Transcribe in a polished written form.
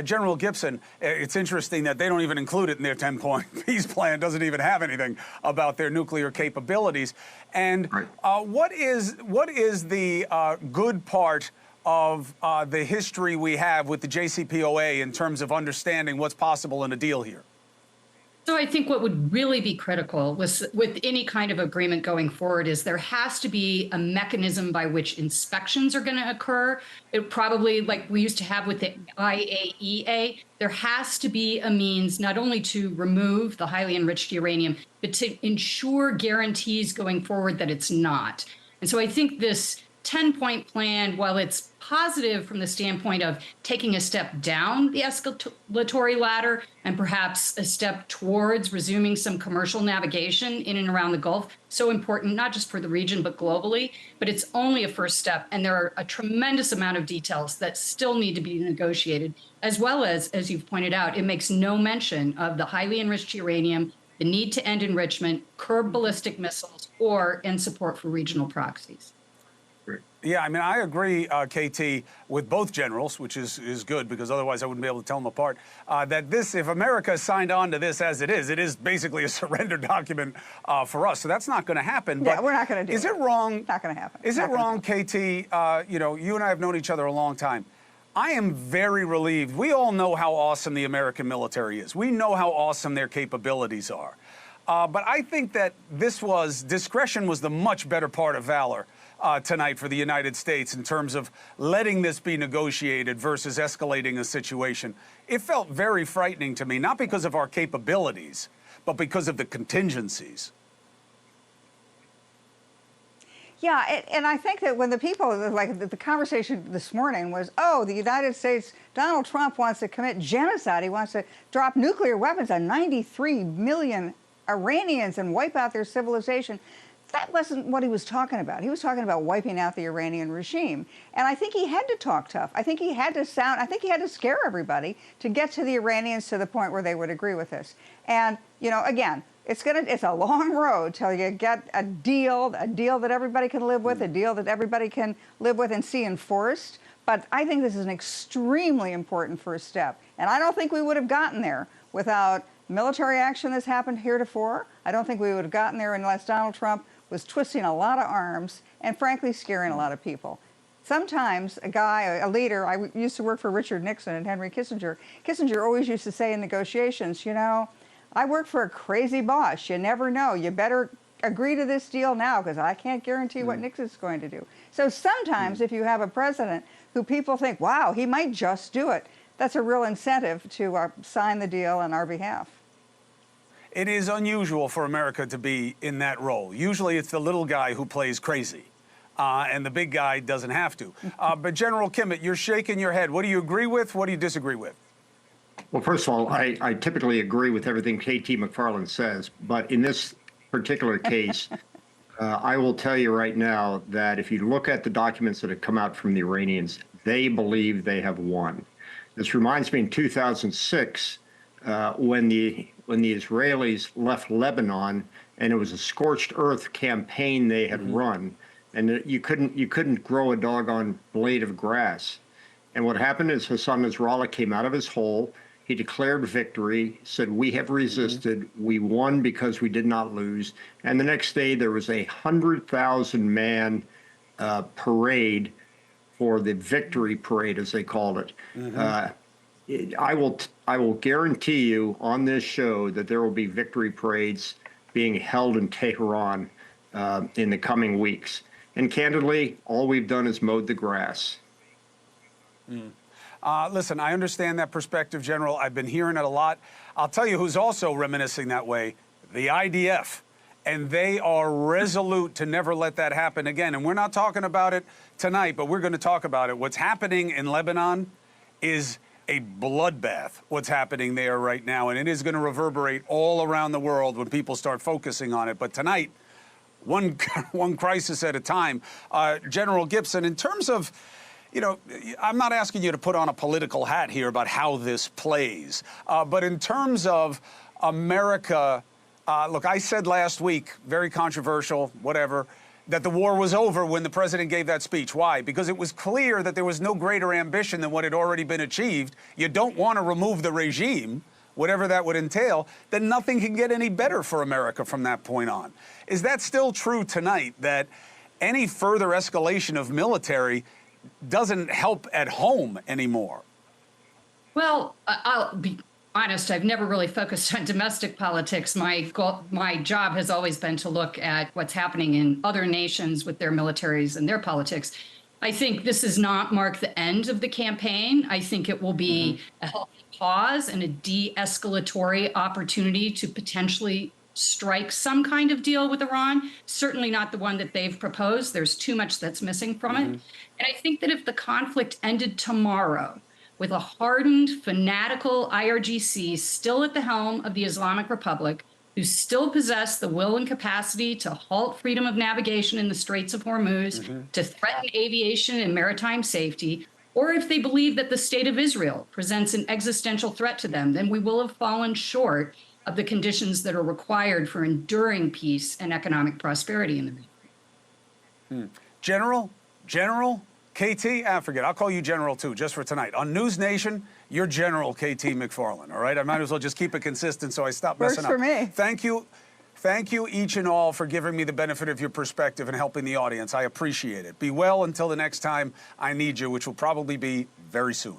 General Gibson, it's interesting that they don't even include it in their 10-point peace plan, doesn't even have anything about their nuclear capabilities. And what is the good part of the history we have with the JCPOA in terms of understanding what's possible in a deal here? So I think what would really be critical with any kind of agreement going forward is there has to be a mechanism by which inspections are going to occur. It probably, like we used to have with the IAEA, there has to be a means not only to remove the highly enriched uranium, but to ensure guarantees going forward that it's not. And so I think this 10-point plan, while it's positive from the standpoint of taking a step down the escalatory ladder and perhaps a step towards resuming some commercial navigation in and around the Gulf, so important, not just for the region, but globally, but it's only a first step. And there are a tremendous amount of details that still need to be negotiated, as well as you've pointed out, it makes no mention of the highly enriched uranium, the need to end enrichment, curb ballistic missiles, or in support for regional proxies. Yeah, I mean, I agree, KT, with both generals, which is good, because otherwise I wouldn't be able to tell them apart, that this, if America signed on to this as it is basically a surrender document for us. So that's not going to happen. Yeah, but we're not going to do it. Is it wrong? Not going to happen. Is it wrong, KT, you know, you and I have known each other a long time. I am very relieved. We all know how awesome the American military is. We know how awesome their capabilities are. But I think that discretion was the much better part of valor tonight for the United States in terms of letting this be negotiated versus escalating a situation. It felt very frightening to me, not because of our capabilities, but because of the contingencies. Yeah, and I think that when the people, like the conversation this morning was, oh, the United States, Donald Trump wants to commit genocide. He wants to drop nuclear weapons on 93 million Iranians and wipe out their civilization. That wasn't what he was talking about. He was talking about wiping out the Iranian regime. And I think he had to talk tough. I think he had to scare everybody to get to the Iranians to the point where they would agree with this. And, you know, again, it's a long road till you get a deal that everybody can live with, a deal that everybody can live with and see enforced. But I think this is an extremely important first step. And I don't think we would have gotten there without military action that's happened heretofore. I don't think we would have gotten there unless Donald Trump was twisting a lot of arms and, frankly, scaring a lot of people. Sometimes a leader, I used to work for Richard Nixon and Henry Kissinger. Kissinger always used to say in negotiations, you know, I work for a crazy boss. You never know. You better agree to this deal now because I can't guarantee what Nixon's going to do. So sometimes if you have a president who people think, wow, he might just do it, that's a real incentive to sign the deal on our behalf. It is unusual for America to be in that role. Usually it's the little guy who plays crazy, and the big guy doesn't have to. But General Kimmett, you're shaking your head. What do you agree with? What do you disagree with? Well, first of all, I typically agree with everything KT McFarland says, but in this particular case, I will tell you right now that if you look at the documents that have come out from the Iranians, they believe they have won. This reminds me in 2006, when the Israelis left Lebanon, and it was a scorched earth campaign they had run, and you couldn't grow a doggone blade of grass. And what happened is Hassan Nasrallah came out of his hole. He declared victory, said, we have resisted. We won because we did not lose. And the next day there was a 100,000-man parade for the victory parade, as they called it. I will guarantee you on this show that there will be victory parades being held in Tehran in the coming weeks. And candidly, all we've done is mowed the grass. Listen, I understand that perspective, General. I've been hearing it a lot. I'll tell you who's also reminiscing that way, the IDF. And they are resolute to never let that happen again. And we're not talking about it tonight, but we're going to talk about it. What's happening in Lebanon is a bloodbath, what's happening there right now. And it is going to reverberate all around the world when people start focusing on it. But tonight, one crisis at a time. General Gibson, in terms of, you know, I'm not asking you to put on a political hat here about how this plays. But in terms of America, look, I said last week, very controversial, whatever, that the war was over when the president gave that speech. Why? Because it was clear that there was no greater ambition than what had already been achieved. You don't want to remove the regime, whatever that would entail, then nothing can get any better for America from that point on. Is that still true tonight, that any further escalation of military doesn't help at home anymore? Well, I'll be honest, I've never really focused on domestic politics. My job has always been to look at what's happening in other nations with their militaries and their politics. I think this does not mark the end of the campaign. I think it will be a healthy pause and a de-escalatory opportunity to potentially strike some kind of deal with Iran. Certainly not the one that they've proposed. There's too much that's missing from it. And I think that if the conflict ended tomorrow, with a hardened, fanatical IRGC still at the helm of the Islamic Republic, who still possess the will and capacity to halt freedom of navigation in the Straits of Hormuz, to threaten aviation and maritime safety, or if they believe that the state of Israel presents an existential threat to them, then we will have fallen short of the conditions that are required for enduring peace and economic prosperity in the region. General KT, forget, I'll call you General too, just for tonight. On NewsNation, you're General KT McFarland, all right? I might as well just keep it consistent so I stop messing up. Works for me. Thank you each and all for giving me the benefit of your perspective and helping the audience. I appreciate it. Be well until the next time I need you, which will probably be very soon.